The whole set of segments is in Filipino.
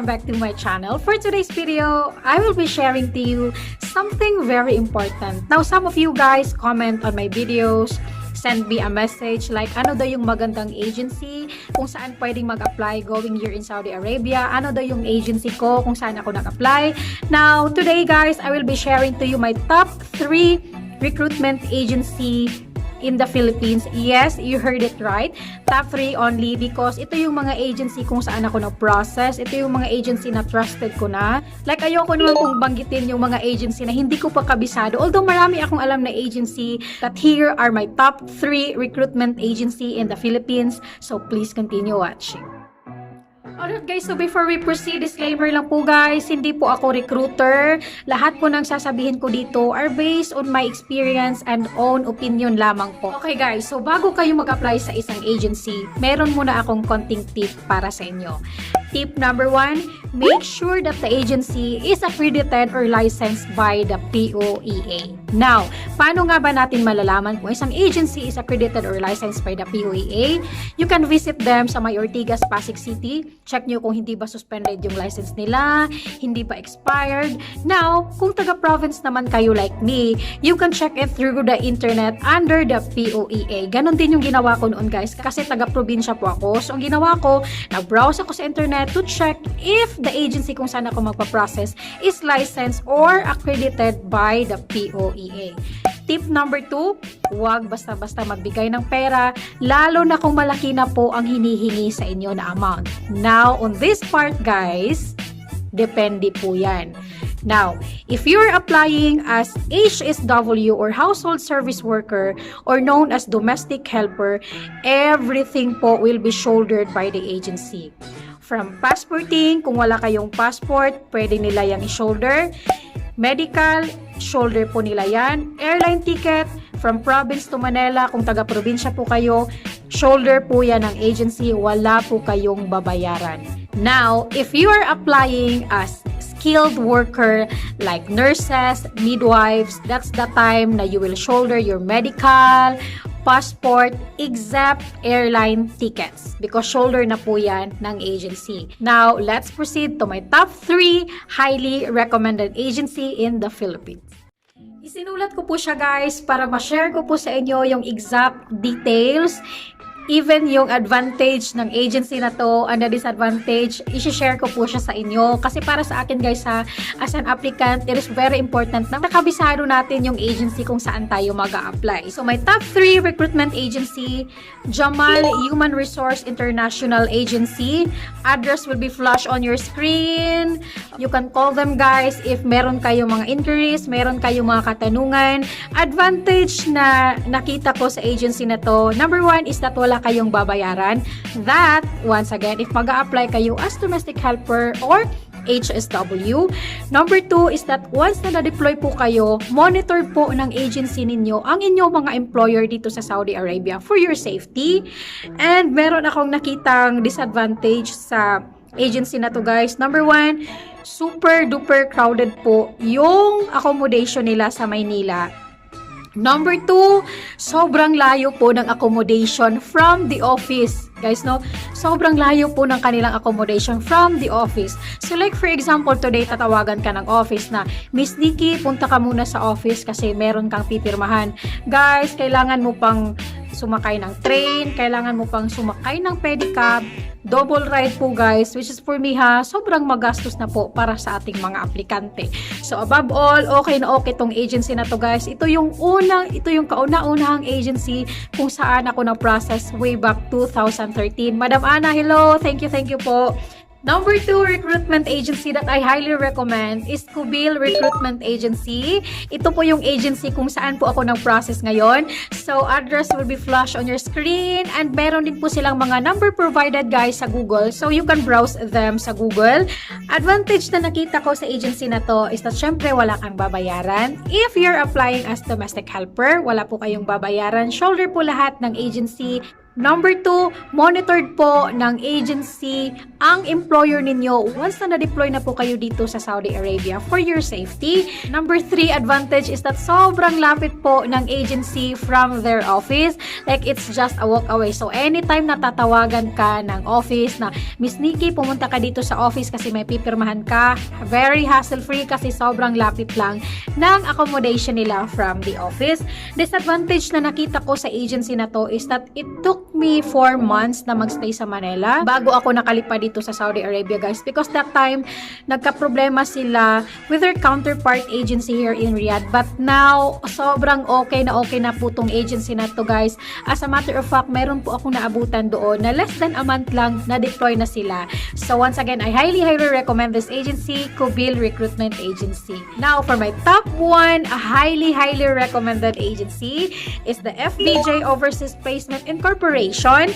welcome back to my channel. For today's video, I will be sharing to you something very important. Now, some of you guys comment on my videos, send me a message like ano daw yung magandang agency kung saan pwedeng mag-apply going here in Saudi Arabia, ano daw yung agency ko kung saan ako nag-apply. Now, today guys, I will be sharing to you my top 3 recruitment agency in the Philippines. Yes, you heard it right. Top 3 only because ito yung mga agency kung saan ako na-process. Ito yung mga agency na trusted ko na. Like, ayoko naman kung banggitin yung mga agency na hindi ko pa kabisado. Although marami akong alam na agency, that here are my top 3 recruitment agency in the Philippines. So, please continue watching. Alright guys, so before we proceed, disclaimer lang po guys, hindi po ako recruiter. Lahat po ng sasabihin ko dito are based on my experience and own opinion lamang po. Okay guys, so bago kayo mag-apply sa isang agency, meron muna akong konting tip para sa inyo. Tip number 1, make sure that the agency is accredited or licensed by the POEA. Now, paano nga ba natin malalaman kung isang agency is accredited or licensed by the POEA? You can visit them sa may Ortigas, Pasig City. Check nyo kung hindi ba suspended yung license nila, hindi ba expired. Now, kung taga-province naman kayo like me, you can check it through the internet under the POEA. Ganon din yung ginawa ko noon guys, kasi taga-probinsya po ako. So, ang ginawa ko, nag-browse ako sa internet to check if the agency kung saan ako magpa-process is licensed or accredited by the POEA. Tip number 2, huwag basta-basta magbigay ng pera, lalo na kung malaki na po ang hinihingi sa inyo na amount. Now, on this part guys, depende po yan. Now, if you're applying as HSW or household service worker or known as domestic helper, everything po will be shouldered by the agency. From passporting, kung wala kayong passport, pwede nila yung i-shoulder. Medical, shoulder po nila yan. Airline ticket, from province to Manila, kung taga-probinsya po kayo, shoulder po yan ng agency, wala po kayong babayaran. Now, if you are applying as skilled worker like nurses, midwives, that's the time na you will shoulder your medical, passport, except airline tickets because shoulder na po yan ng agency. Now, let's proceed to my top 3 highly recommended agency in the Philippines. Isinulat ko po siya guys para ma-share ko po sa inyo yung exact details, even yung advantage ng agency na to and the disadvantage, isi-share ko po siya sa inyo. Kasi para sa akin guys ha, as an applicant, it is very important na nakabisado natin yung agency kung saan tayo mag-a-apply. So my top 3 recruitment agency, JAMAL, Human Resource International Agency. Address will be flashed on your screen. You can call them guys if meron kayong mga inquiries, meron kayong mga katanungan. Advantage na nakita ko sa agency na to, number 1 is that wala kayong babayaran. That, once again, if mag-a-apply kayo as domestic helper or HSW. Number 2 is that once na na-deploy po kayo, monitor po ng agency ninyo ang inyong mga employer dito sa Saudi Arabia for your safety. And meron akong nakitang disadvantage sa agency na to guys. Number 1, super duper crowded po yung accommodation nila sa Maynila. Number 2, sobrang layo po ng accommodation from the office. Guys, no? Sobrang layo po ng kanilang accommodation from the office. So like for example, today tatawagan ka ng office na, Miss Nikki, punta ka muna sa office kasi meron kang pipirmahan. Guys, kailangan mo pang sumakay ng train, kailangan mo pang sumakay ng pedicab, double ride po guys, which is for me ha, sobrang magastos na po para sa ating mga aplikante. So above all, okay na okay tong agency na to guys. Ito yung kauna-unahang agency kung saan ako na-process way back 2013. Madam Ana, hello, thank you po. Number 2 recruitment agency that I highly recommend is COBIL Recruitment Agency. Ito po yung agency kung saan po ako nag-process ngayon. So, address will be flashed on your screen and meron din po silang mga number provided guys sa Google. So, you can browse them sa Google. Advantage na nakita ko sa agency na to is that syempre wala kang babayaran. If you're applying as domestic helper, wala po kayong babayaran. Shoulder po lahat ng agency. Number 2, monitored po ng agency ang employer ninyo once na na-deploy na po kayo dito sa Saudi Arabia for your safety. Number 3 advantage is that sobrang lapit po ng agency from their office. Like, it's just a walk away. So, anytime na tatawagan ka ng office na, Miss Nikki, pumunta ka dito sa office kasi may pipirmahan ka, very hassle-free kasi sobrang lapit lang ng accommodation nila from the office. Disadvantage na nakita ko sa agency na to is that it took me 4 months na magstay sa Manila bago ako nakalipad dito sa Saudi Arabia, guys, because that time nagka-problema sila with their counterpart agency here in Riyadh. But now, sobrang okay na po tong agency na to, guys. As a matter of fact, meron po akong naabutan doon na less than a month lang na-deploy na sila. So once again, I highly recommend this agency, COBIL Recruitment Agency. Now, for my top 1, a highly recommended agency is the FBJ Overseas Placement Incorporation.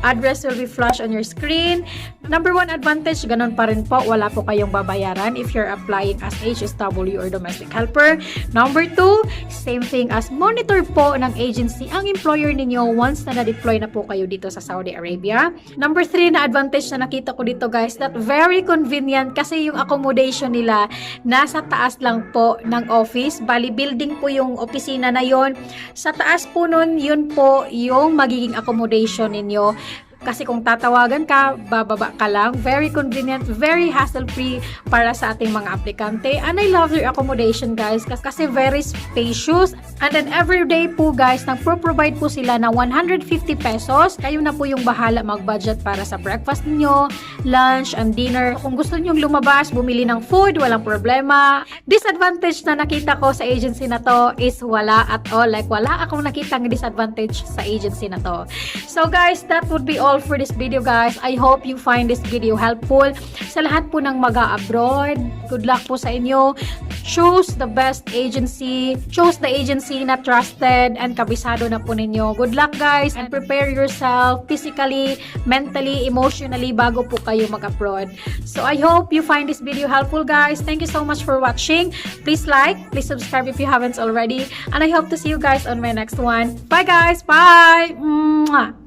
Address will be flashed on your screen. Number 1 advantage, ganun pa rin po, wala po kayong babayaran if you're applying as HSW or domestic helper. Number 2, same thing as monitor po ng agency ang employer ninyo once na na-deploy na po kayo dito sa Saudi Arabia. Number 3 na advantage na nakita ko dito, guys, that very convenient kasi yung accommodation nila nasa taas lang po ng office. Bali, building po yung opisina na yon. Sa taas po nun, yun po yung magiging accommodation ninyo. Kasi kung tatawagan ka, bababa ka lang. Very convenient, very hassle-free para sa ating mga aplikante. And I love their accommodation, guys, kasi very spacious. And then every day po, guys, nagpro-provide po sila ng 150 pesos. Kayo na po yung bahala mag-budget para sa breakfast niyo, lunch, and dinner. Kung gusto niyo lumabas, bumili ng food, walang problema. Disadvantage na nakita ko sa agency na to is wala at all. Like, wala akong nakitang disadvantage sa agency na to. So, guys, that would be all for this video, guys. I hope you find this video helpful. Sa lahat po ng mag-a-abroad, good luck po sa inyo. Choose the best agency. Choose the agency na trusted and kabisado na po ninyo. Good luck, guys, and prepare yourself physically, mentally, emotionally bago po kayo mag-abroad. So I hope you find this video helpful, guys. Thank you so much for watching. Please like, please subscribe if you haven't already, and I hope to see you guys on my next one. Bye, guys. Bye. Mwah.